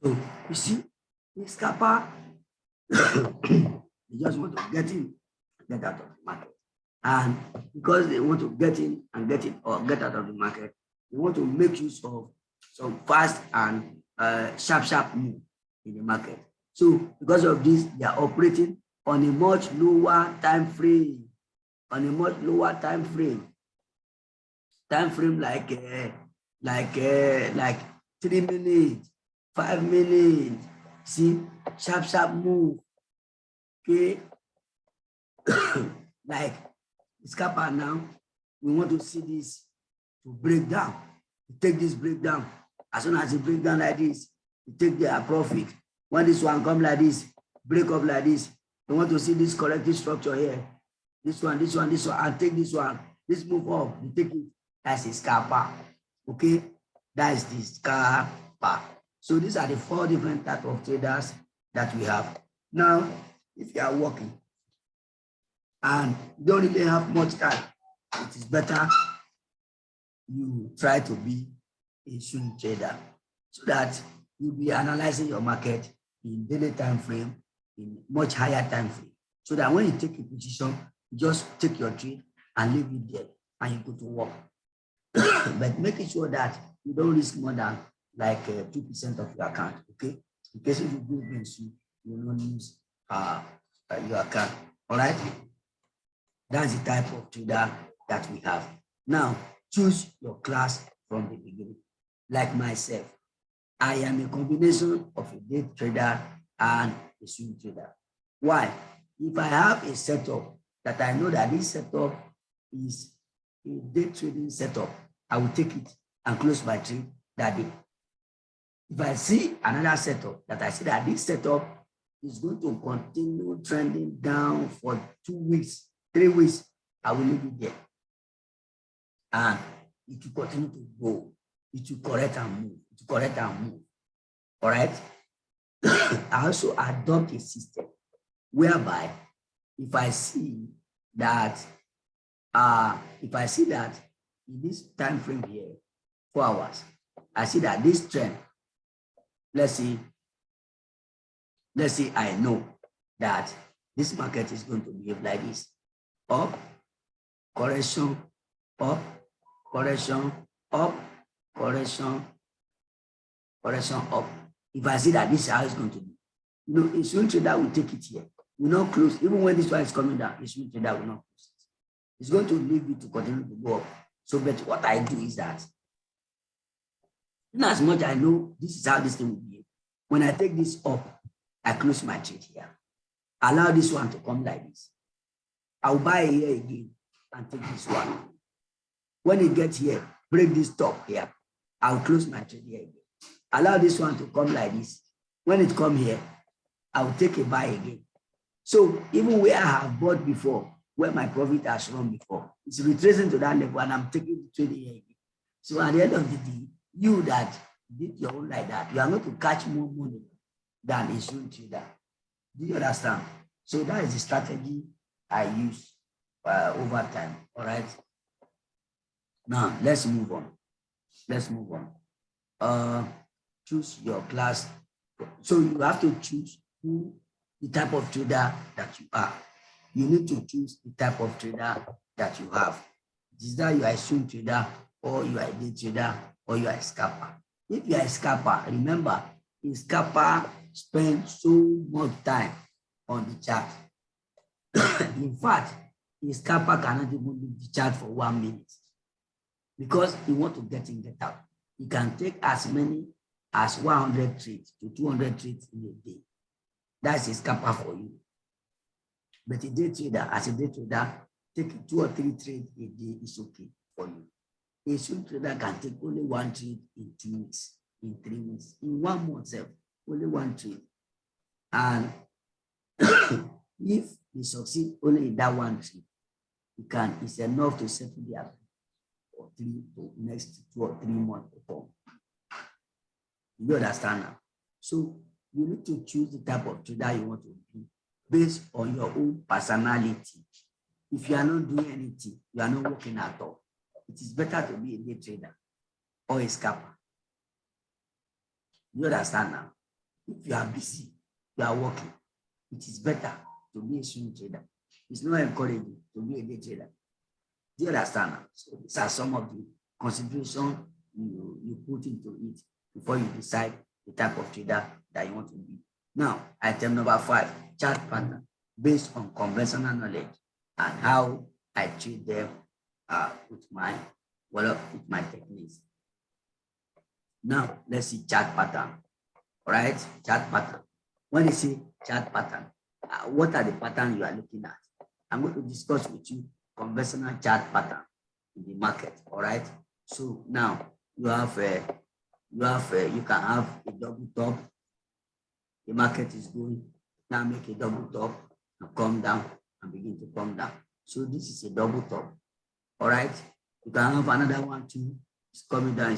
So you see, the scalper, they just want to get in and get out of the market. And because they want to get in and get it or get out of the market, they want to make use of some fast and sharp move in the market. So because of this, they are operating on a much lower time frame, time frame like 3 minutes, 5 minutes. See, sharp move. Okay, like scalper now, we want to see this to break down. You take this breakdown. As soon as you break down like this, you take their profit. When this one come like this, break up like this, you want to see this corrective structure here. This one, and take this one. This move up, you take it. That's a scalper. Okay, that is the scalper. So these are the 4 different types of traders that we have. Now, if you are working and you don't really have much time, it is better you try to be a swing trader so that you'll be analyzing your market in daily time frame, in much higher time frame, so that when you take a position, you just take your trade and leave it there and you go to work. But making sure that you don't risk more than like 2% of your account, okay? In case if you go against you, you will not lose your account. All right, that's the type of trader that we have. Now choose your class from the beginning. Like myself, I am a combination of a day trader and a swing trader. Why? If I have a setup that I know that this setup is a day trading setup, I will take it and close my trade that day. If I see another setup that I see that this setup is going to continue trending down for 2 weeks, 3 weeks, I will leave it there. And it will continue to go. It will correct and move. All right. I also adopt a system whereby if I see that in this time frame here, 4 hours, I see that this trend, let's see I know that this market is going to behave like this. Up, correction, up, correction, up, correction, up. If I see that this is how it's going to be, you know, a swing trader will take it here. Will not close, even when this one is coming down, a swing trader will not close it. It's going to leave it to continue to go up. So, but what I do is that, in as much I know this is how this thing will be, when I take this up, I close my trade here. Allow this one to come like this. I'll buy here again and take this one. When it gets here, break this top here. I'll close my trade here again. Allow this one to come like this. When it comes here, I'll take a buy again. So even where I have bought before, where my profit has run before, it's retracing to that level and I'm taking the trade here again. So at the end of the day, you that did your own like that, you are going to catch more money than a swing trader. Do you understand? So that is the strategy I use over time. All right. Now let's move on. Choose your class. So you have to choose the type of trader that you are. You need to choose the type of trader that you have. Is that you are a swing trader, or you are a day trader, or you are a scalper? If you are a scalper, remember, a scalper spends so much time on the chart. In fact, a scalper cannot even leave the chart for 1 minute because he wants to get in, get out. He can take as many as 100 trades to 200 trades in a day. That's a scalper for you. But a day trader, as a day trader, taking 2 or 3 trades a day is okay for you. A swing trader can take only 1 trade in 2 weeks, in 3 weeks, in 1 month, only 1 trade. And if he succeed only in that 1 trade, it's enough to settle the account for next 2 or 3 months before. You understand now? So you need to choose the type of trader you want to be based on your own personality. If you are not doing anything, you are not working at all, it is better to be a day trader or a scalper. You understand now? If you are busy, you are working, it is better to be a swing trader. It's not encouraging to be a day trader. Do you understand? So these are some of the considerations you put into it before you decide the type of trader that you want to be. Now, item number 5, chart pattern based on conventional knowledge and how I treat them with my techniques. Now, let's see chart pattern. All right, chart pattern. When you see chart pattern, what are the patterns you are looking at? I'm going to discuss with you conventional chart pattern in the market. All right. So now you can have a double top. The market is going now, make a double top and come down and begin to come down. So this is a double top. All right. You can have another one too. It's coming down.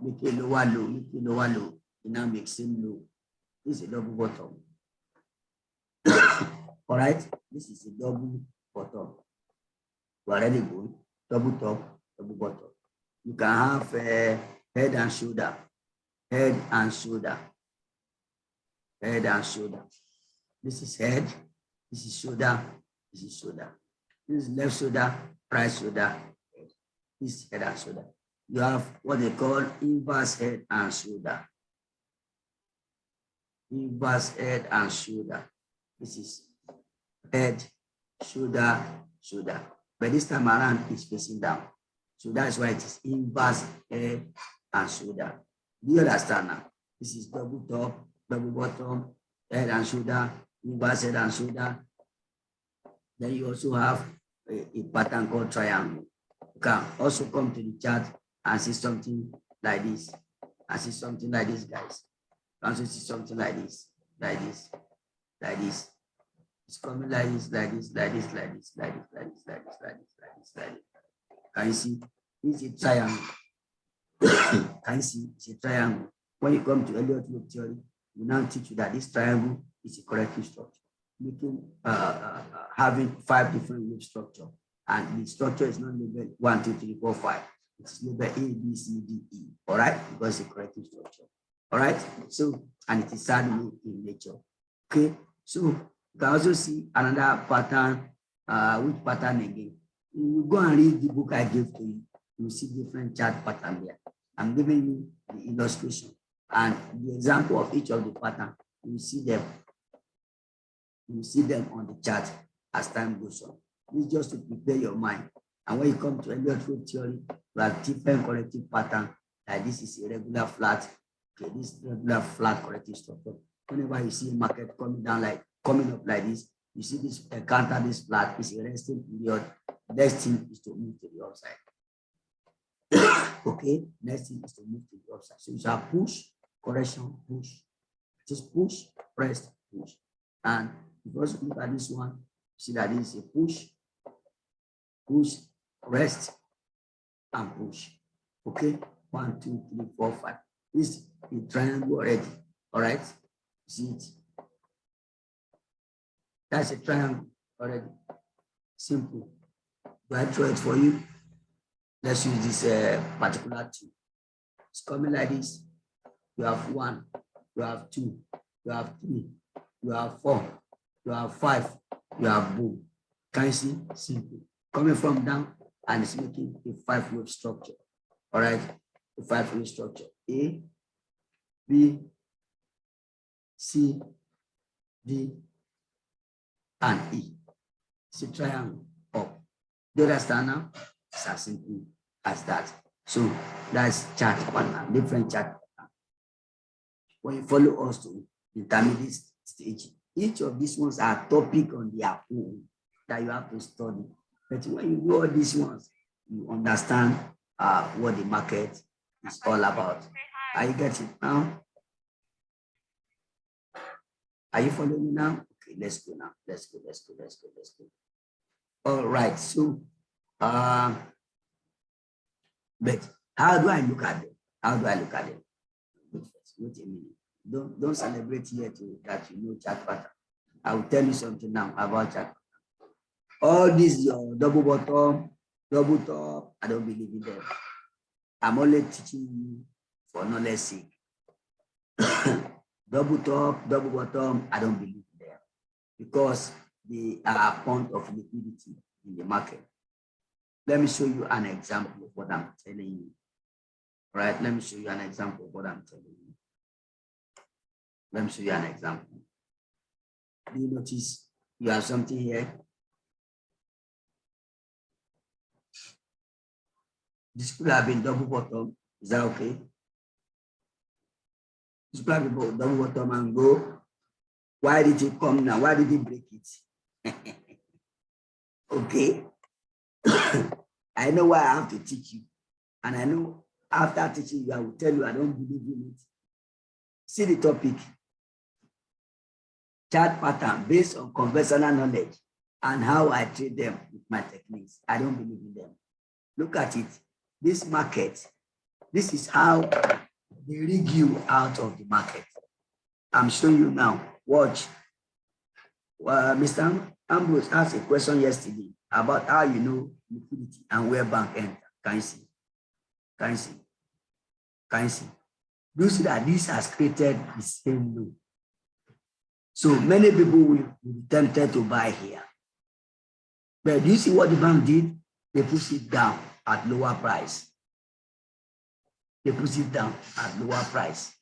Make a lower low. It now makes same low. This is a double bottom. All right. This is a double bottom. We are already good. Double top, double bottom. You can have head and shoulder. This is head. This is shoulder. This is shoulder. This is left shoulder, right shoulder. Head. This is head and shoulder. You have what they call inverse head and shoulder. Inverse head and shoulder. This is head, shoulder. But this time around, it's facing down. So that's why it is inverse head and shoulder. Do you understand now? This is double top, double bottom, head and shoulder, inverse head and shoulder. Then you also have a pattern called triangle. You can also come to the chart and see something like this. Guys. You can also see something like this. It's coming like this. Can you see? This is a triangle. Can you see? It's a triangle. When you come to Elliott Wave theory, we now teach you that this triangle is a corrective structure, making having 5 different wave structure, and the structure is not labeled 1, 2, 3, 4, 5. It's labeled A, B, C, D, E. All right, because it's a corrective structure. All right. So, and it is sadly in nature. Okay. So you can also see another pattern. Which pattern again? You go and read the book I gave to you. You see different chart pattern there. I'm giving you the illustration and the example of each of the pattern. You see them. You see them on the chart as time goes on. This is just to prepare your mind. And when you come to Elliott Wave theory, you have different corrective pattern. Like this is a regular flat. Okay, this regular flat corrective structure. Whenever you see a market coming up like this, you see this counter this flat is a resting period. Next thing is to move to the upside. Okay, next thing is to move to the upside. So you shall push, correction, push. Just push, press, push. And if you also look at this one, see that this is a push, rest, and push. Okay, 1, 2, 3, 4, 5. This is a triangle already. All right, see it. That's a triangle already. Simple. Do I draw it for you? Let's use this particular tool. It's coming like this. You have 1, you have 2, you have 3, you have 4, you have 5, you have boom. Can you see? Simple. Coming from down and it's making a 5-wave structure. All right, a 5-wave structure. A, B, C, D, and E. It's a triangle up. Do you understand now? It's as simple as that. So that's chart pattern, different chart pattern. When you follow us to intermediate stage, each of these ones are topic on their own that you have to study. But when you know all these ones, you understand what the market is all about. Are you getting it now? Are you following me now? Okay, let's go now. Let's go. All right. So, but how do I look at them? Wait a minute. Don't celebrate yet that you know chart pattern. I will tell you something now about chart pattern. All these your double bottom, double top, I don't believe in them. I'm only teaching you for knowledge sake. Double top, double bottom, I don't believe in them because they are a point of liquidity in the market. Let me show you an example of what I'm telling you. All right, let me show you an example of what I'm telling you. Let me show you an example. Do you notice you have something here? This could have been double bottom. Is that okay? This could have been double bottom and go. Why did it come now? Why did it break it? Okay. I know why I have to teach you. And I know after teaching you, I will tell you I don't believe in it. See the topic. Chart pattern based on conventional knowledge and how I treat them with my techniques. I don't believe in them. Look at it. This market, this is how they rig you out of the market. I'm showing you now. Watch. Mr. Ambrose asked a question yesterday about how you know liquidity and where bank enter. Can you see? Can you see? Can you see? Do you see that this has created the same low? So many people will be tempted to buy here. But do you see what the bank did? They push it down at lower price. They push it down at lower price.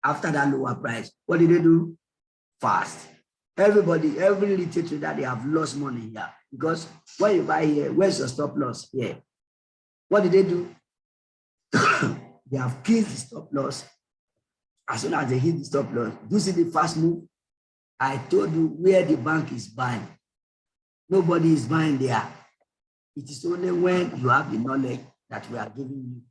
After that lower price, what did they do? Fast. Everybody, every retail trader, they have lost money here because when you buy here, where's your stop loss here? What did they do? They have killed the stop loss. As soon as they hit the stop loss, do you see the fast move? I told you where the bank is buying. Nobody is buying there. It is only when you have the knowledge that we are giving you.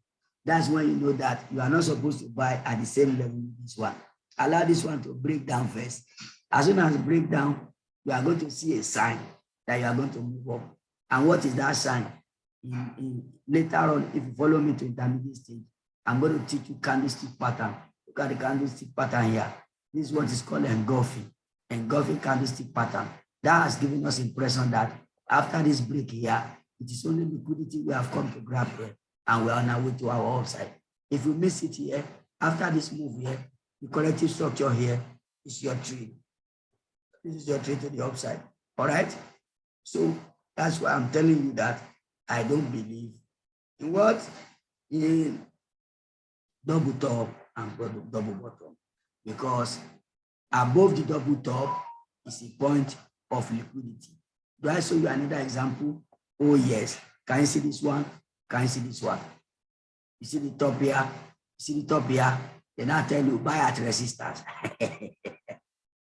That's when you know that you are not supposed to buy at the same level with this one. Allow this one to break down first. As soon as it breaks down, you are going to see a sign that you are going to move up. And what is that sign? Later on, if you follow me to intermediate stage, I'm going to teach you candlestick pattern. Look at the candlestick pattern here. This is what is called engulfing candlestick pattern. That has given us impression that after this break here, it is only liquidity we have come to grab here, and we are on our way to our upside. If you miss it here, after this move here, the corrective structure here is your trade. This is your trade to the upside. All right? So that's why I'm telling you that I don't believe in what? In double top and double bottom. Because above the double top is a point of liquidity. Do I show you another example? Oh, yes. Can you see this one? Can you see this one? You see the top here? You see the top here? Then I tell you, buy at resistance.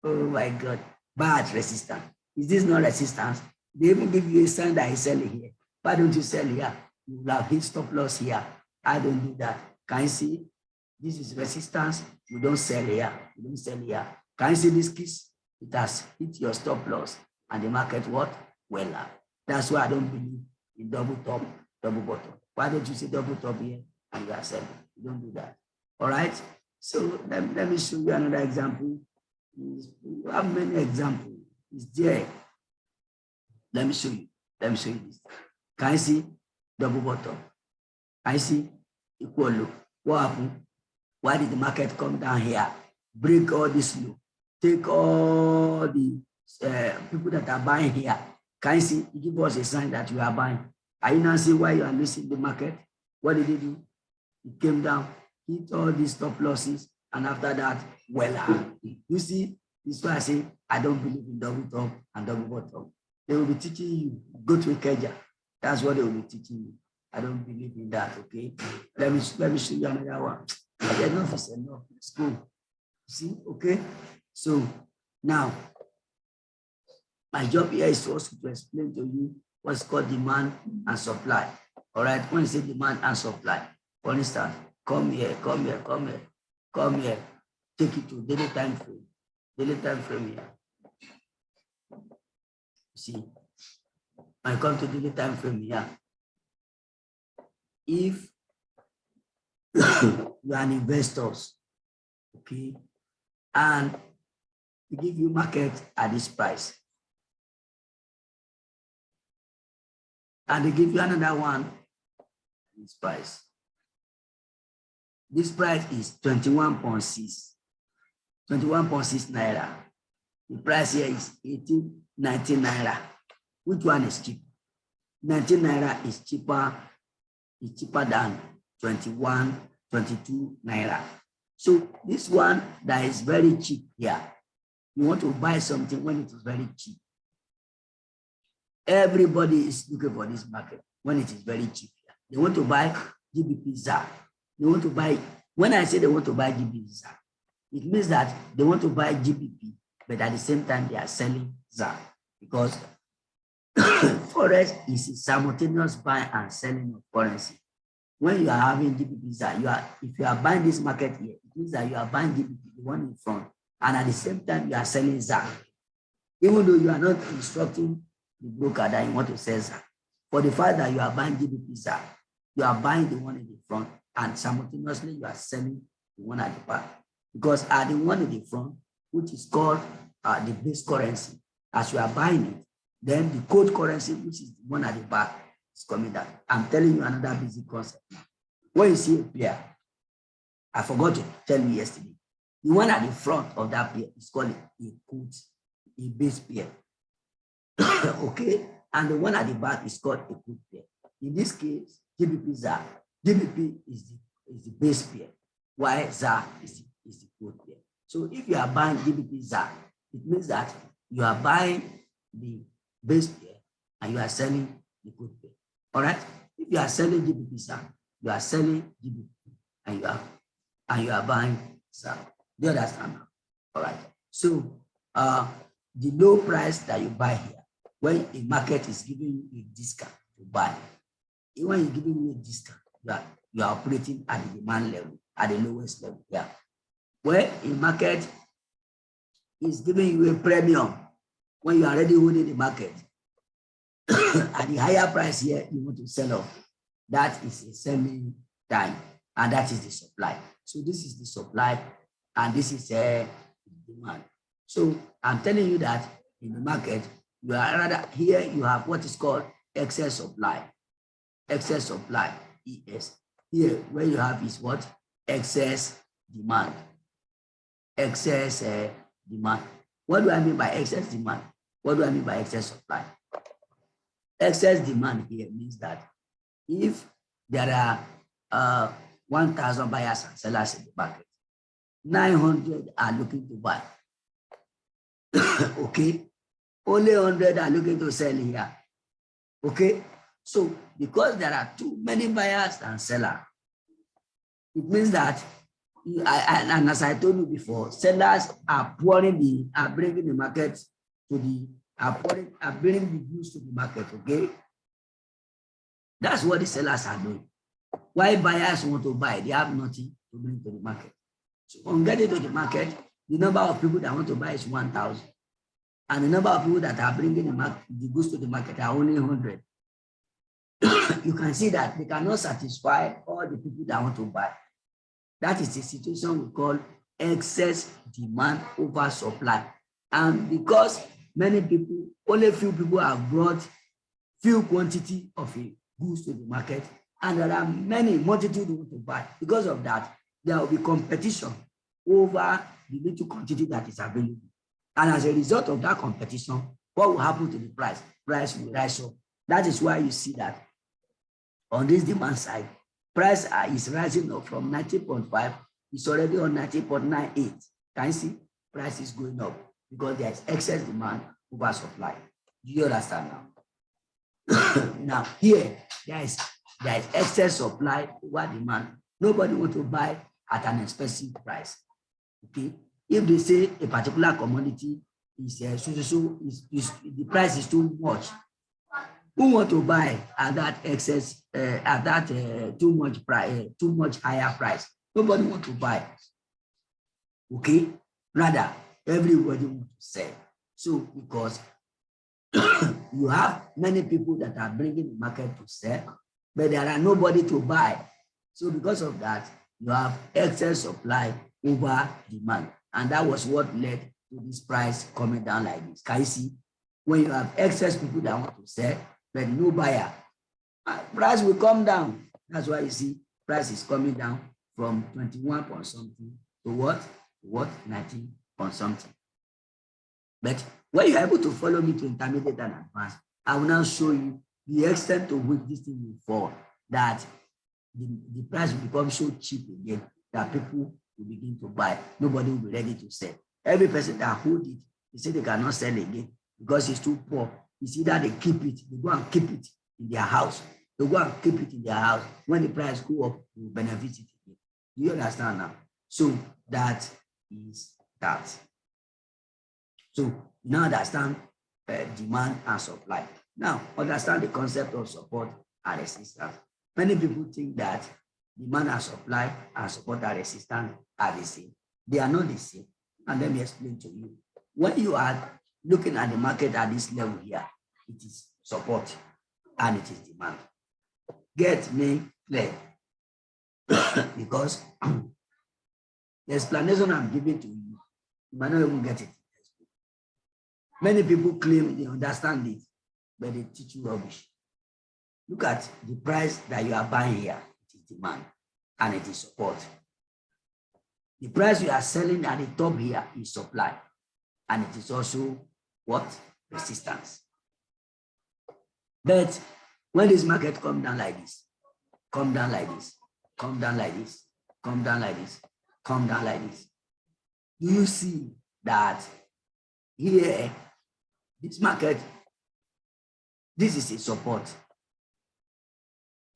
Oh my God. Buy at resistance. Is this not resistance? They even give you a sign that is selling here. Why don't you sell here? You will have hit stop loss here. I don't do that. Can you see? This is resistance. You don't sell here. You don't sell here. Can you see this kiss? It has hit your stop loss. And the market what? Well up. That's why I don't believe in double top, double bottom. Why don't you see double top here and you are selling? You don't do that. All right. So let me show you another example. You have many examples. It's there. Let me show you. Let me show you this. Can you see double bottom? Can you see equal low? What happened? Why did the market come down here? Break all this low. Take all the people that are buying here. Can you see? It gives us a sign that you are buying. Are you now seeing why you are missing the market? What did it do? It came down, hit all these stop losses, and after that, well, you see, this is why I say I don't believe in double top and double bottom. They will be teaching you, go to a Keja. That's what they will be teaching you. I don't believe in that, okay? Let me show you another one. Enough is enough. Let's go. See, okay? So now, my job here is also to explain to you what's called demand and supply. All right, when you say demand and supply, for instance, come here, come here, come here, come here, take it to daily time frame here. See, I come to daily time frame here. If you are an investor, okay, and we give you market at this price, and they give you another one at this price. This price is 21.6. 21.6 naira. The price here is 19 naira. Which one is cheap? 19 naira is cheaper than 22 naira. So this one that is very cheap here, you want to buy something when it is very cheap. Everybody is looking for this market when it is very cheap here. They want to buy GBP ZAR. They want to buy, when I say they want to buy GBP ZAR, it means that they want to buy GBP, but at the same time they are selling ZAR, because Forex is a simultaneous buying and selling of currency. When you are having GBP ZAR, if you are buying this market here, it means that you are buying GBP, the one in front, and at the same time you are selling ZAR. Even though you are not instructing the broker that you want to sell ZAR, for the fact that you are buying GBP ZAR, you are buying the one in the front, and simultaneously you are selling the one at the back. Because at the one in the front, which is called the base currency, as you are buying it, then the code currency, which is the one at the back, is coming down. I'm telling you another basic concept. When you see a pair, I forgot to tell you yesterday, the one at the front of that pair is called a code, a base pair. Okay, and the one at the back is called a code pair. In this case, GBP ZAR, GBP is the base pair, while ZAR is the code pair. So if you are buying GBP ZAR, it means that you are buying the base pair and you are selling the code pair. All right. If you are selling GBP ZAR, you are selling GBP and you are buying ZAR. Do you understand now? All right. So the low price that you buy here, when a market is giving you a discount to buy, when you're giving you a discount, you are operating at the demand level, at the lowest level. Yeah. When a market is giving you a premium, when you are already holding the market, at the higher price here, you want to sell off. That is a selling time, and that is the supply. So this is the supply, and this is a demand. So I'm telling you that in the market, you are rather here you have what is called excess supply. Excess supply, ES. Here, where you have is what? Excess demand. Excess demand. What do I mean by excess demand? What do I mean by excess supply? Excess demand here means that if there are 1,000 buyers and sellers in the market, 900 are looking to buy. Okay, only 100 are looking to sell here. Okay, so because there are too many buyers and sellers, it means that, and as I told you before, sellers are bringing the market to the, are bringing the goods to the market. Okay, that's what the sellers are doing. Why buyers want to buy? They have nothing to bring to the market. So on getting to the market, the number of people that want to buy is 1,000. And the number of people that are bringing the goods to the market are only 100. You can see that they cannot satisfy all the people that want to buy. That is the situation we call excess demand over supply. And because many people, only few people have brought few quantity of goods to the market, and there are many multitude who want to buy. Because of that, there will be competition over the little quantity that is available. And as a result of that competition, what will happen to the price? Price will rise up. That is why you see that on this demand side, price is rising up from 90.5, it's already on 90.98. Can you see? Price is going up because there is excess demand over supply. Do you understand now? Now here, there is excess supply over demand. Nobody wants to buy at an expensive price. Okay, if they say a particular commodity is the price is too much, who want to buy at that excess at that too much price, too much higher price? Nobody want to buy. Okay, rather everybody want to sell. So because you have many people that are bringing the market to sell, but there are nobody to buy. So because of that, you have excess supply over demand. And that was what led to this price coming down like this. Can you see? When you have excess people that want to sell, but no buyer, price will come down. That's why you see price is coming down from 21 point something to what? 19 on something. But when you're able to follow me to intermediate and advanced, I will now show you the extent to which this thing will fall, that the price will become so cheap again that people will begin to buy. Nobody will be ready to sell. Every person that hold it, they say they cannot sell again because it's too poor. It's either they keep it, they go and keep it in their house. They go and keep it in their house. When the price go up, they will benefit it again. Do you understand now? So that is that. So you now understand demand and supply. Now understand the concept of support and resistance. Many people think that demand and supply and support and resistance are the same. They are not the same. And let me explain to you. When you are looking at the market at this level here, it is support and it is demand. Get me clear? Because the explanation I'm giving to you, you might not even get it. Many people claim they understand it, but they teach you rubbish. Look at the price that you are buying here. It is demand and it is support. The price you are selling at the top here is supply, and it is also what? Resistance. But when this market come down like this, come down like this, come down like this, come down like this, come down like this, do you see that here, this market, this is a support?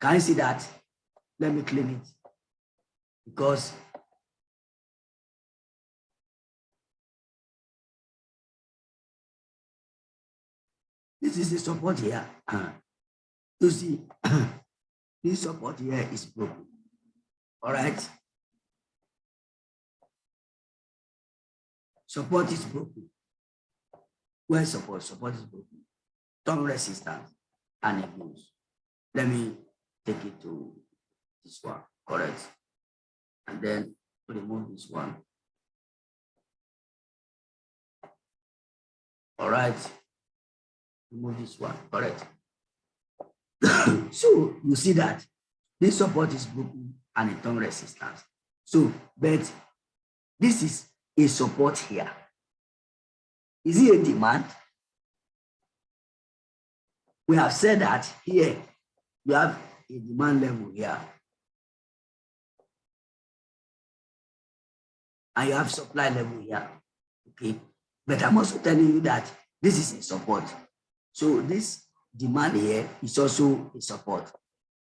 Can you see that? Let me clean it. Because this is the support here. You see, this support here is broken. All right? Support is broken. Where support? Support is broken. Turn resistance and it goes. Let me take it to this one. Correct. And then remove this one. All right. Remove this one. Correct. So you see that this support is broken and it turns resistance. So, but this is a support here. Is it a demand? We have said that here you have a demand level here. And you have supply level here. Okay. But I'm also telling you that this is a support. So this demand here is also a support.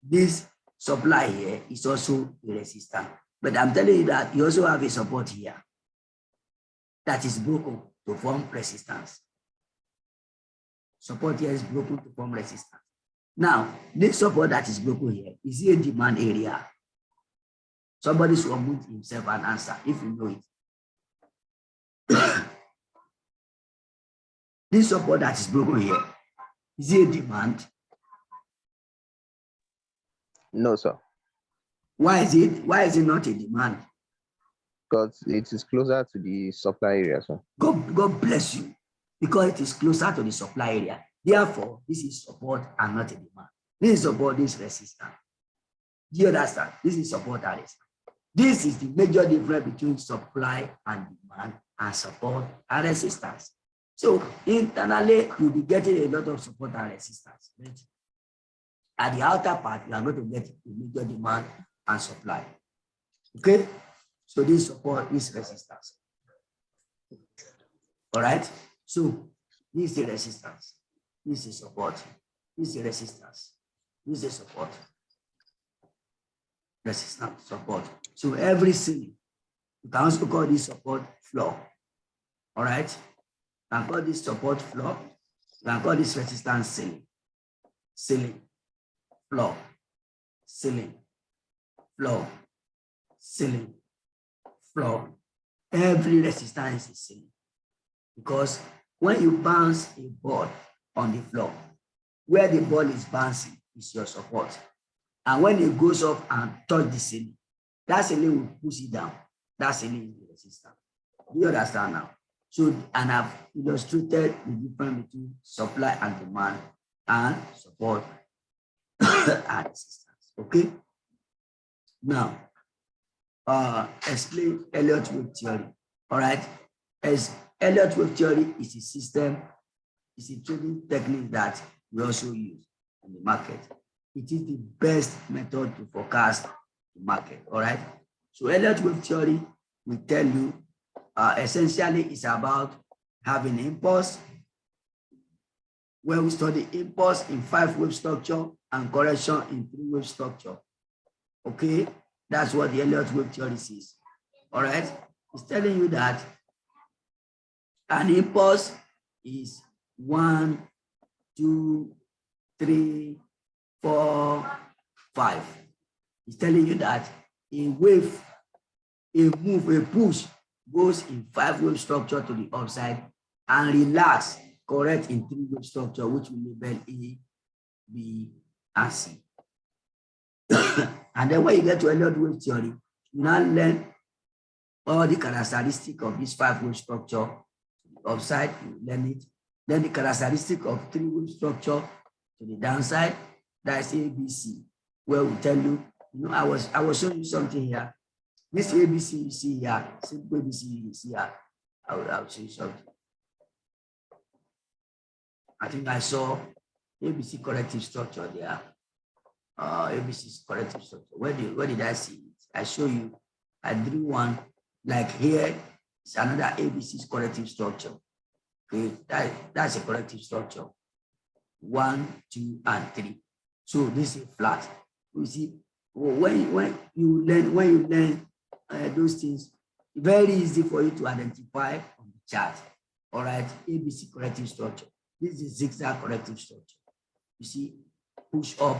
This supply here is also a resistance. But I'm telling you that you also have a support here that is broken to form resistance. Support here is broken to form resistance. Now, this support that is broken here, is it a demand area? Somebody should unmute himself and answer if you know it. This support that is broken here, is it a demand? No, sir. Why is it not a demand? Because it is closer to the supply area, sir. God bless you. Because it is closer to the supply area. Therefore, this is support and not a demand. This is support, this is resistance. Do you understand? This is support and resistance. This is the major difference between supply and demand and support and resistance. So internally, you'll be getting a lot of support and resistance. But at the outer part, you are going to get a major demand and supply. Okay? So this support is resistance. All right? So this is the resistance. This is support. This is the resistance. This is support. Resistance, support. So every ceiling, you can also call this support floor. All right? You can call this support floor. You can call this resistance ceiling. Ceiling, floor, ceiling, floor, ceiling, floor. Every resistance is ceiling. Because when you bounce a ball on the floor, where the ball is bouncing is your support. And when it goes up and touch the ceiling, that ceiling will push it down. That ceiling is the resistance. Do you understand now? So, and I've illustrated the difference between supply and demand and support and resistance. Okay? Now, explain Elliott wave theory. All right? As Elliott wave theory is a system, it's a trading technique that we also use in the market. It is the best method to forecast the market. All right. So Elliott wave theory will tell you essentially it's about having impulse, where we study impulse in 5-wave structure and correction in 3-wave structure. Okay, that's what the Elliott wave theory says. All right, it's telling you that an impulse is 1, 2, 3, 4, 5. It's telling you that a wave, a move, a push goes in 5-wave structure to the upside and relax, correct in 3-wave structure, which we label A, B, and C. And then when you get to Elliott wave theory, you now learn all the characteristics of this 5-wave structure to the upside, you learn it. Then the characteristic of 3-wave structure to the downside, that's ABC, where we tell you, I was showing you something here. This ABC you see here, simple ABC you see here. I'll show you something. I think I saw ABC corrective structure there. ABC's corrective structure. Where did I see it? I show you. I drew one like here. It's another ABC's corrective structure. Okay, that's a corrective structure. 1, 2, and 3. So this is flat. You see, when you learn those things, very easy for you to identify on the chart. All right, ABC corrective structure. This is zigzag corrective structure. You see, push up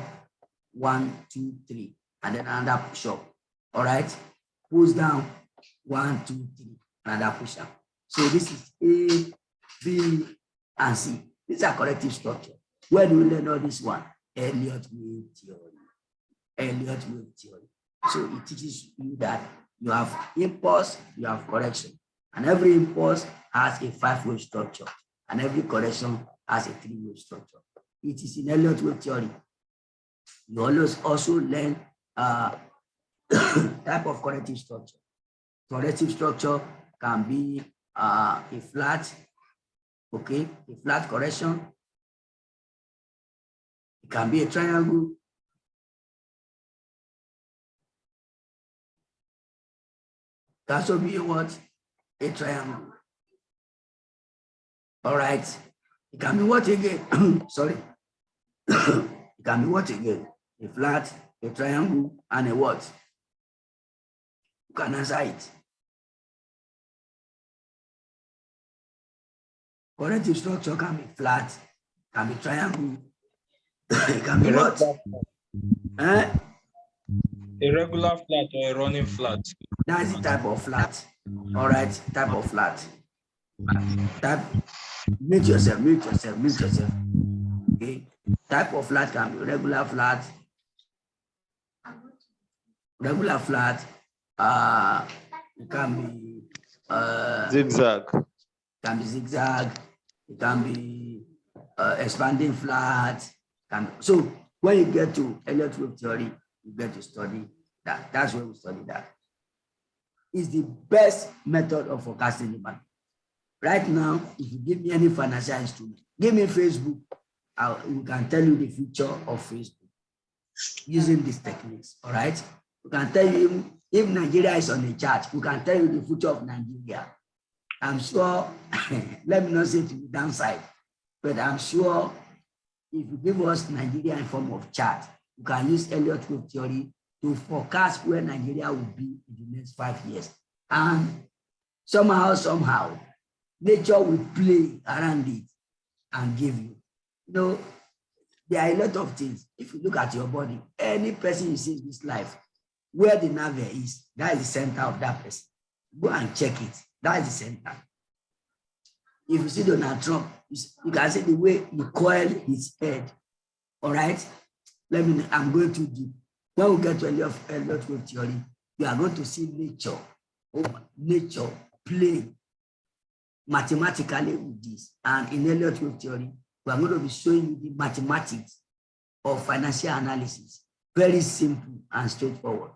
1, 2, 3, and then another push up. All right, push down 1, 2, 3, another push up. So this is A, B, and C. These are corrective structure. Where do we learn all this one? Elliott wave theory. Elliott wave theory. So it teaches you that you have impulse, you have correction, and every impulse has a 5-wave structure, and every correction has a 3-wave structure. It is in Elliott wave theory. You always also learn type of corrective structure. Corrective structure can be a flat, okay, a flat correction. It can be a triangle. It can also be a what? A triangle. All right. It can be what again? Sorry. It can be what again? A flat, a triangle, and a what? You can answer it. Corrective structure can be flat, can be triangle, it can be what? A regular flat or a running flat. That's the type of flat. All right, type of flat. Mute yourself. Okay. Type of flat can be regular flat. Regular flat. It can be Zigzag. It can be zigzag. It can be expanding flat. So when you get to Elliott wave theory, you get to study that. That's where we study that. It's the best method of forecasting the market. Right now, if you give me any financial instrument, give me Facebook, we can tell you the future of Facebook using these techniques. All right, we can tell you if Nigeria is on the chart, we can tell you the future of Nigeria. I'm sure, let me not say to the downside, but I'm sure if you give us Nigeria in form of chart, you can use Elliott wave theory to forecast where Nigeria will be in the next 5 years. And somehow, nature will play around it and give you. You know, there are a lot of things. If you look at your body, any person you see in this life, where the navel is, that is the center of that person. Go and check it. That is the center. If you see Donald Trump, you can see the way he coiled his head. All right? I'm going too deep. When we get to Elliott wave theory, you are going to see nature play mathematically with this. And in Elliott wave theory, we are going to be showing you the mathematics of financial analysis. Very simple and straightforward.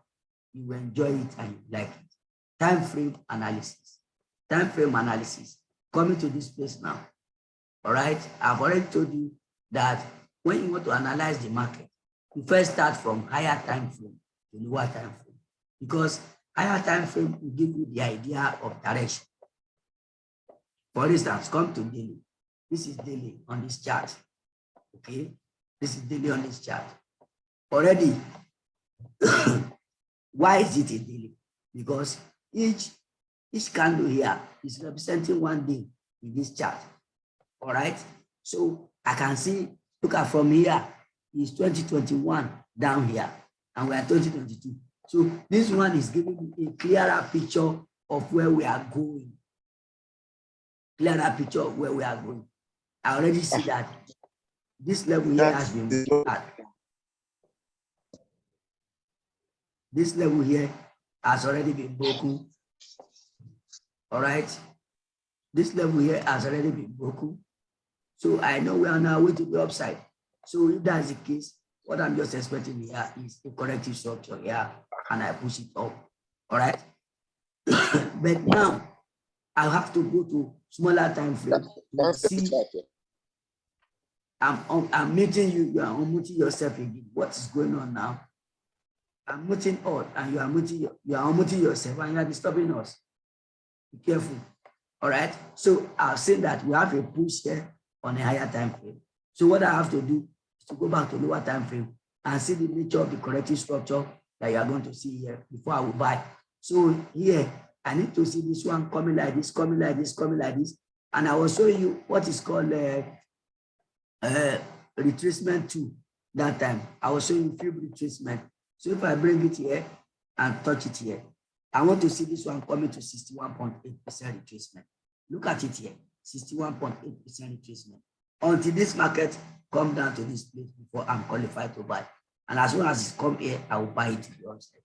You will enjoy it and you like it. Time frame analysis. time frame analysis. Coming to this place now. All right. I've already told you that when you want to analyze the market, you first start from higher time frame to lower time frame, because higher time frame will give you the idea of direction. For instance, come to daily. This is daily on this chart. Okay, this is daily on this chart. Already, why is it a daily? Because each candle here is representing one day in this chart. All right. So I can see, look at from here, is 2021 down here, and we are 2022. So this one is giving me a clearer picture of where we are going. Clearer picture of where we are going. I already see that this level here has been this level here has already been broken. All right. This level here has already been broken. So I know we are now way to the upside. So if that's the case, what I'm just expecting here is a corrective structure here, and I push it up. All right. But now I have to go to smaller time frame to see. I'm meeting you, you are unmuting yourself again. What is going on now? I'm muting all, and you are unmuting yourself, and you are disturbing us. Be careful. All right. So I've seen that we have a push here on a higher time frame. So what I have to do is to go back to lower time frame and see the nature of the corrective structure that you are going to see here before I will buy. So here, I need to see this one coming like this, coming like this, coming like this. And I will show you what is called retracement 2 that time. I will show you field retracement. So if I bring it here and touch it here, I want to see this one coming to 61.8% retracement. Look at it here, 61.8% retracement. Until this market come down to this place before I'm qualified to buy. And as soon as it's come here, I will buy it to the upside.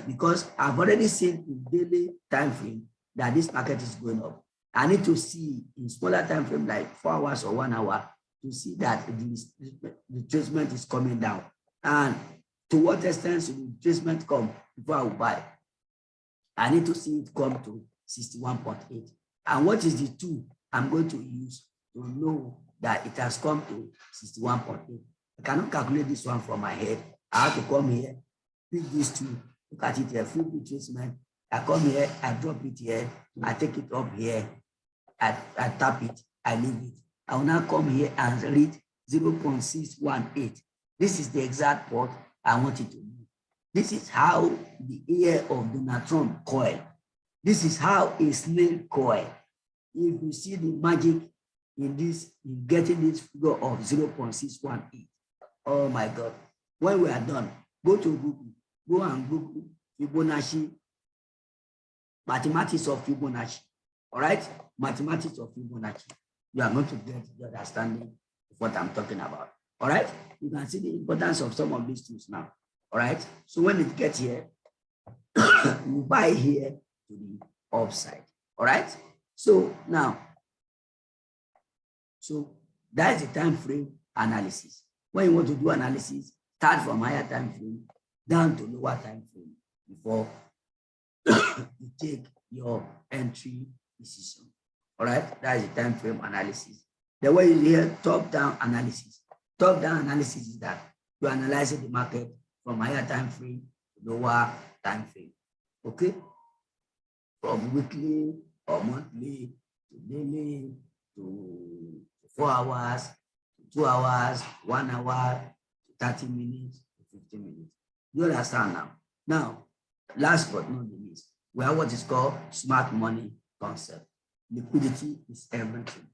Because I've already seen in daily time frame that this market is going up. I need to see in smaller time frame like 4 hours or 1 hour to see that the retracement is coming down. And to what extent should the retracement come before I will buy? I need to see it come to 61.8. And what is the tool I'm going to use to know that it has come to 61.8? I cannot calculate this one from my head. I have to come here, pick this tool, look at it here, full retracement. I come here, I drop it here, I take it up here, I tap it, I leave it. I will now come here and read 0.618. This is the exact port I want it to be. This is how the ear of Donald Trump coil. This is how a snail coil. If you see the magic in this, in getting this figure of 0.618. Oh my God. When we are done, go to Google. Go and Google Fibonacci, mathematics of Fibonacci. All right? Mathematics of Fibonacci. You are going to get the understanding of what I'm talking about. All right? You can see the importance of some of these tools now. All right? So when it gets here, you buy here to the upside. All right? So now, so that is the time frame analysis. When you want to do analysis, start from higher time frame down to lower time frame before you take your entry decision. All right, that is the time frame analysis. The way you hear top-down analysis. Top-down analysis is that you analyze the market from higher time frame to lower time frame. Okay, from weekly or monthly to daily to 4 hours, to 2 hours, 1 hour, to 30 minutes, to 15 minutes. You understand now? Now, last but not the least, we have what is called smart money concept. Liquidity is everything.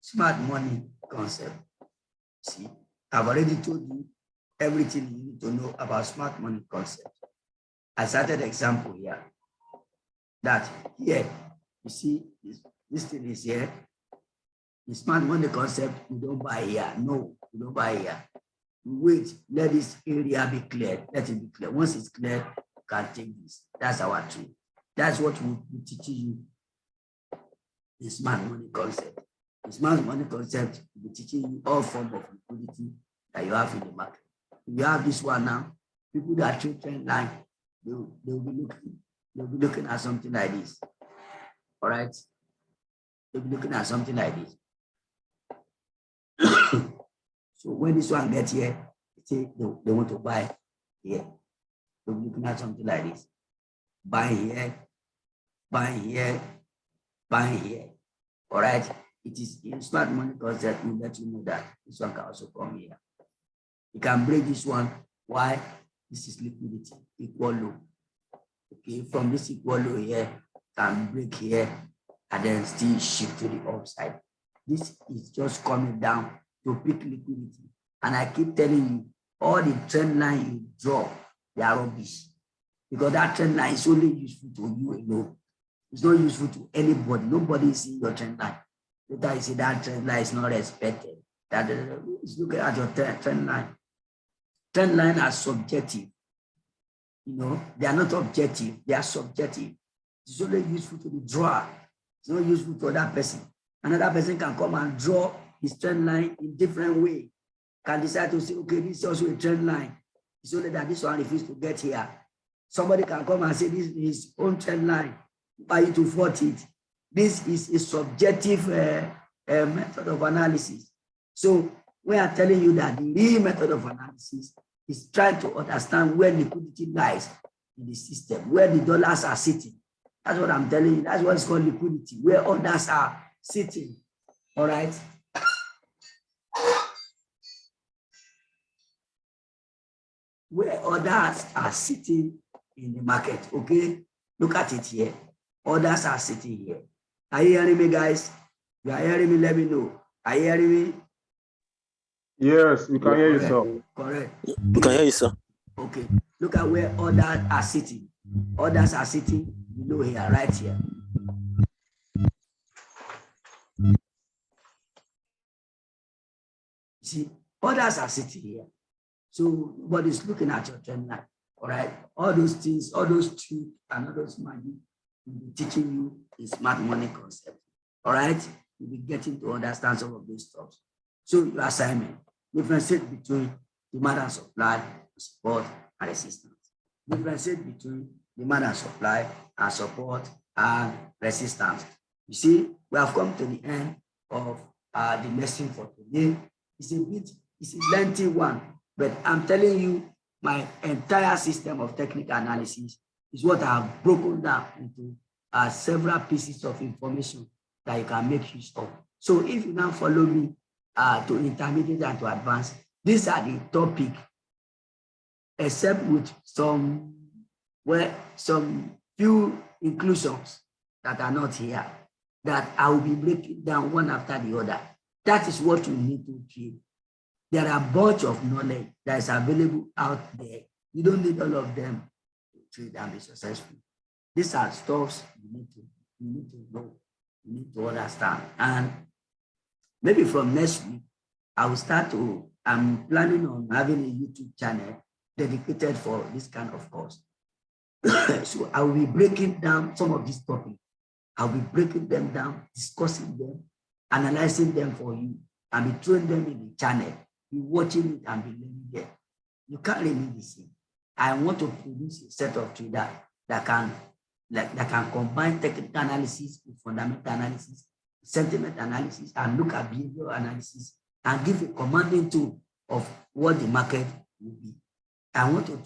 Smart money concept. See, I've already told you everything you need to know about smart money concept. I started an example here. That here, you see, this thing is here. The smart money concept, you don't buy here. No, you don't buy here. Wait, let this area be cleared. Let it be clear. Once it's cleared, you can take this. That's our tool. That's what we'll be teaching you. The smart money concept. The smart money concept will be teaching you all forms of liquidity that you have in the market. If you have this one now, people that trade trend line, they'll be looking at something like this. All right. You'll be looking at something like this. So when this one gets here, say they want to buy here. You'll be looking at something like this. Buy here, buy here, buy here. All right. It is in smart money concept will let you know that this one can also come here. You can break this one. Why? This is liquidity, equal low. Okay, from this equal low here, can break here and then still shift to the upside. This is just coming down to peak liquidity. And I keep telling you, all the trend line you draw, they are rubbish. Because that trend line is only useful to you alone. It's not useful to anybody. Nobody is seeing your trend line. Later you see that trend line is not respected. That is looking at your trend line. Trend line are subjective. You know, they are not objective, they are subjective. It's only useful to the drawer. It's not useful to another person. Another person can come and draw his trend line in different way. Can decide to say, okay, this is also a trend line. It's only that this one refuses to get here. Somebody can come and say this is his own trend line, buy you to 40 it. This is a subjective method of analysis. So we are telling you that the real method of analysis is trying to understand where liquidity lies in the system, where the dollars are sitting. That's what I'm telling you. That's what's called liquidity, where others are sitting. All right. Where others are sitting in the market. Okay. Look at it here. Others are sitting here. Are you hearing me, guys? You are hearing me? Let me know. Are you hearing me? Yes, we can hear you, sir. Correct. We can hear you, sir. Okay. Look at where others are sitting. Others are sitting below here, right here. See, others are sitting here. So nobody's looking at your trend line. All right. All those things, all those tricks and all those magic will be teaching you a smart money concept. All right. You'll be getting to understand some of those stuff. So your assignment, differentiate between demand and supply, support and resistance. Differentiate between demand and supply and support and resistance. You see, we have come to the end of the lesson for today. It's a lengthy one, but I'm telling you, my entire system of technical analysis is what I have broken down into several pieces of information that you can make use of. So if you now follow me to intermediate and to advanced, these are the topic, except with some few inclusions that are not here, that I will be breaking down one after the other. That is what you need to treat. There are a bunch of knowledge that is available out there. You don't need all of them to trade and be successful. These are stuffs you need to know, you need to understand. And maybe from next week, I'm planning on having a YouTube channel dedicated for this kind of course. So I will be breaking down some of these topics. I'll be breaking them down, discussing them, analyzing them for you, and be throwing them in the channel. Be watching it and be learning them. You can't really listen. I want to produce a set of traders that can combine technical analysis with fundamental analysis, sentiment analysis, and look at behavioral analysis and give a commanding tool of what the market will be. I want to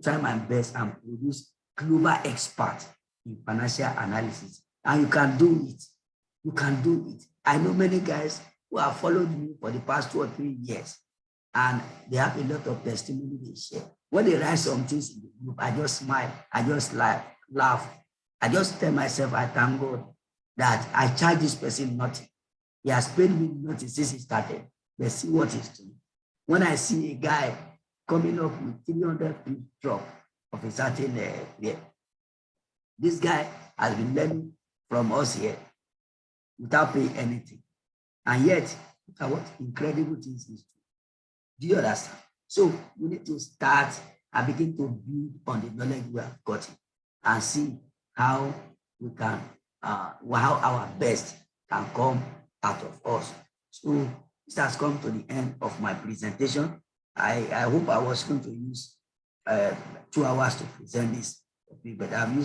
try my best and produce global experts in financial analysis. And you can do it. You can do it. I know many guys who have followed me for the past 2 or 3 years, and they have a lot of testimony they share. When they write some things in the group, I just smile, I just laugh. I just tell myself, I thank God that I charge this person nothing. He has paid me nothing since he started. Let's see what he's doing. When I see a guy coming up with 300 pips drop of a certain year, this guy has been learning from us here without paying anything. And yet, look at what incredible things he's doing. Do you understand? So we need to start and begin to build on the knowledge we have gotten and see how we can, how our best can come out of us. So this has come to the end of my presentation. I hope I was going to use 2 hours to present this, but I've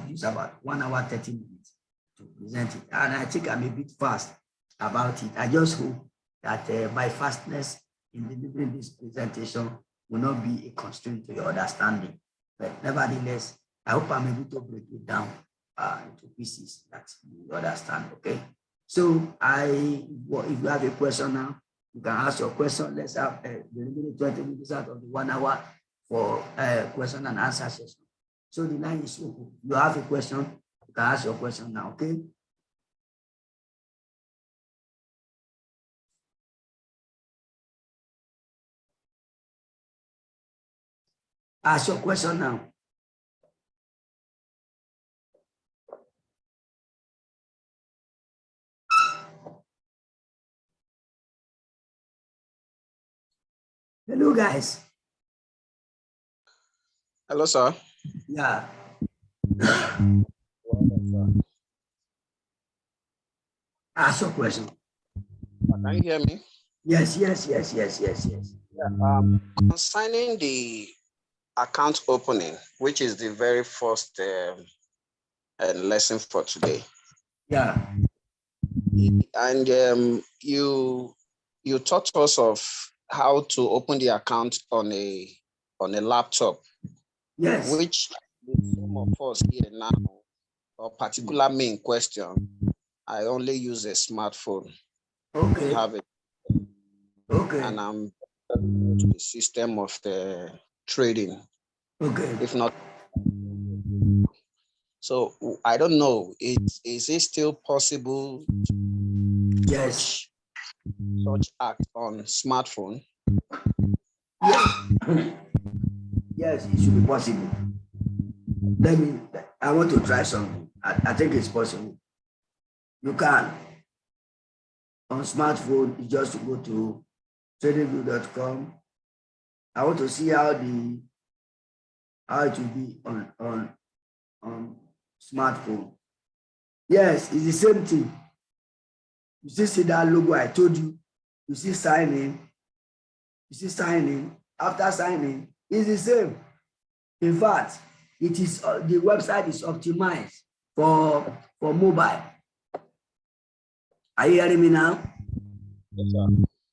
used about 1 hour 30 minutes to present it, and I think I'm a bit fast about it. I just hope that my fastness in delivering this presentation will not be a constraint to your understanding. But nevertheless, I hope I'm able to break it down into pieces that you understand. Okay. So if you have a question now, you can ask your question. Let's have the remaining 20 minutes out of the 1 hour for question and answer session. So the line is open. You have a question, you can ask your question now, okay? Ask your question now. Hello, guys. Hello, sir. Yeah. Ask your question. Can you hear me? Yes. Yeah, concerning the account opening, which is the very first lesson for today. Yeah. And you taught us of how to open the account on a laptop. Yes. Which some of us here now, or particular main question, I only use a smartphone. Okay. Have it. Okay. And I'm to the system of the trading. Okay. If not, so I don't know. Is it still possible? Yes. Such act on smartphone? Yes. Yes, it should be possible. I want to try something. I think it's possible. You can. On smartphone, you just go to tradingview.com. I want to see how it will be on smartphone. Yes, it's the same thing. You see that logo I told you. You see sign in. You see sign in. After signing, it's the same. In fact, it is the website is optimized for mobile. Are you hearing me now? Yes, sir.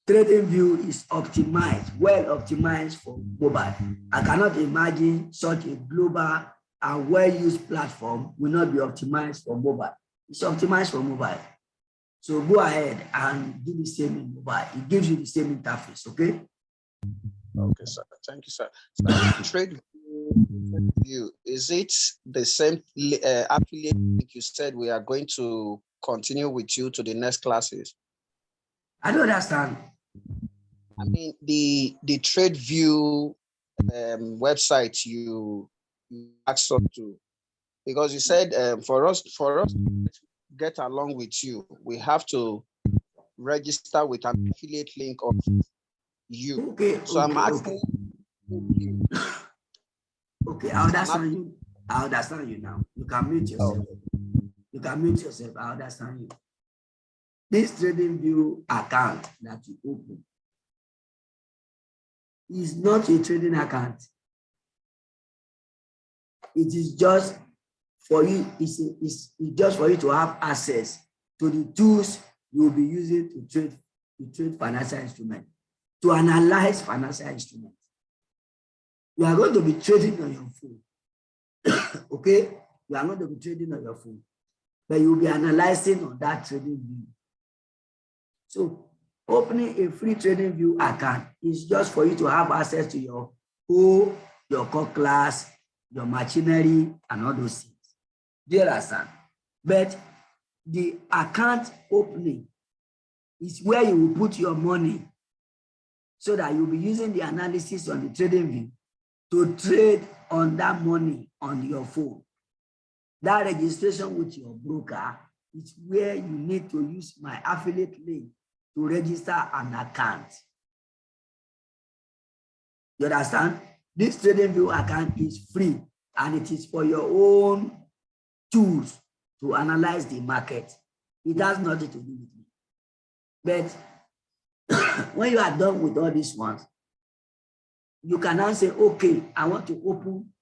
TradingView is optimized, well optimized for mobile. I cannot imagine such a global and well-used platform will not be optimized for mobile. It's optimized for mobile. So go ahead and do the same in mobile. It gives you the same interface, okay? Okay, sir. Thank you, sir. TradingView, is it the same affiliate link you said we are going to continue with you to the next classes? I don't understand. I mean, the TradingView website you asked us to, because you said for us to get along with you, we have to register with an affiliate link of you. Okay. So I'm asking you. Okay, I understand you. I understand you now. You can mute yourself. You can mute yourself. I understand you. This TradingView account that you open is not a trading account. It is just for you. It's just for you to have access to the tools you will be using to trade financial instruments, to analyze financial instruments. You are going to be trading on your phone. Okay? You are going to be trading on your phone, but you will be analyzing on that TradingView. So opening a free TradingView account is just for you to have access to your core class, your machinery, and all those things. Do you understand? But the account opening is where you will put your money so that you'll be using the analysis on the TradingView to trade on that money on your phone. That registration with your broker is where you need to use my affiliate link to register an account. You understand? This TradingView account is free and it is for your own tools to analyze the market. It has nothing to do with me. But when you are done with all these ones, you can now say, okay, I want to open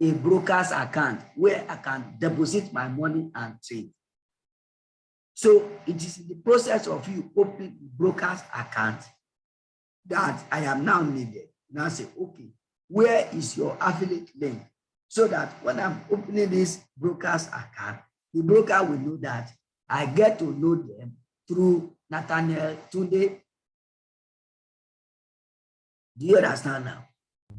a broker's account where I can deposit my money and trade. So it is in the process of you opening the broker's account that I am now needed. Now say, okay, where is your affiliate link? So that when I'm opening this broker's account, the broker will know that I get to know them through Nathaniel, Tunde. Do you understand now?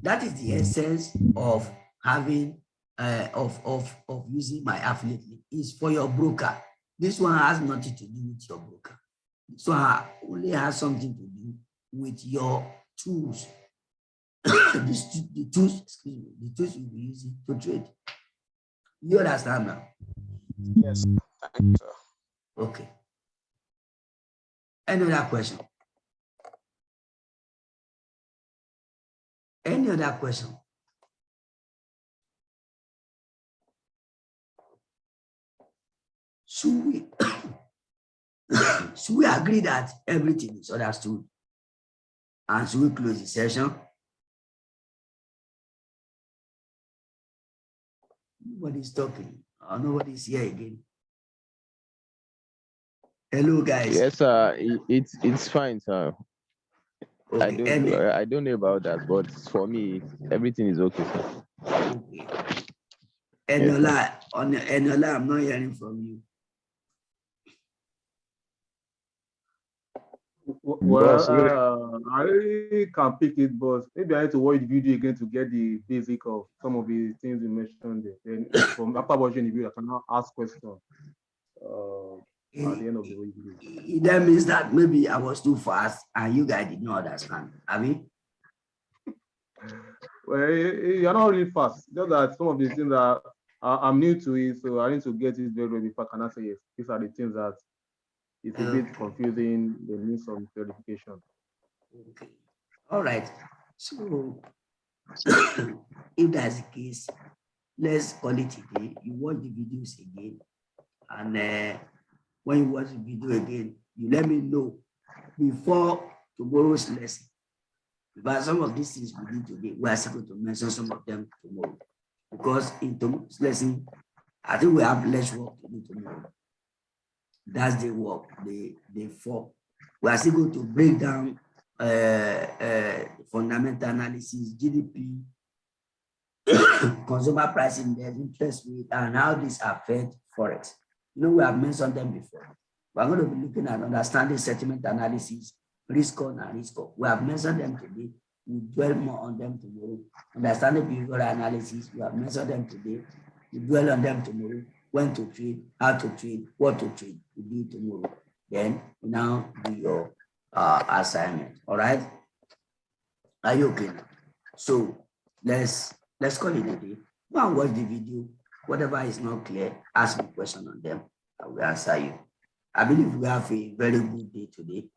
That is the essence of having of using my affiliate link. Is for your broker. This one has nothing to do with your broker. So I only has something to do with your tools. the tools, excuse me, the tools you'll be using to trade. You understand now? Yes. Thank you, sir. Okay. Any other question? Any other question? Should we agree that everything is understood? And should we close the session? Nobody's talking. Nobody's here again. Hello, guys. Yes, sir. It's fine, sir. Okay. I don't know about that, but for me, everything is okay, sir. Okay. Eniola, Eniola, I'm not hearing from you. Well, I really can pick it, but maybe I need to watch the video again to get the basic of some of the things you mentioned there. Then from after watching the video, I can now ask questions at the end of the video. That means that maybe I was too fast and you guys did not understand. I mean, well, you're not really fast. Just that some of the things that I'm new to it, so I need to get it very well before I can answer yes. These are the things that it's a bit confusing. They need some clarification. Okay. All right. So if that's the case, let's call it today. You watch the videos again, and when you watch the video again, you let me know before tomorrow's lesson. But some of these things we did today, we are supposed to mention some of them tomorrow. Because in tomorrow's lesson, I think we have less work to do tomorrow. That's the work, the 4. We are still going to break down fundamental analysis, GDP, consumer price index, interest rate, and how this affects Forex. You know, we have mentioned them before. We are going to be looking at understanding settlement analysis, risk on and risk off. We have mentioned them today. We dwell more on them tomorrow. Understanding behavioral analysis, we have mentioned them today. We dwell on them tomorrow. When to trade, how to trade, what to trade. We do it tomorrow. Then you now do your assignment. All right? Are you okay now? So let's call it a day. Go and watch the video. Whatever is not clear, ask me a question on them. I will answer you. I believe we have a very good day today.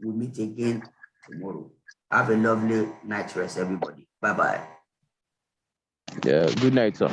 We'll meet again tomorrow. Have a lovely night rest, everybody. Bye-bye. Yeah, good night, sir.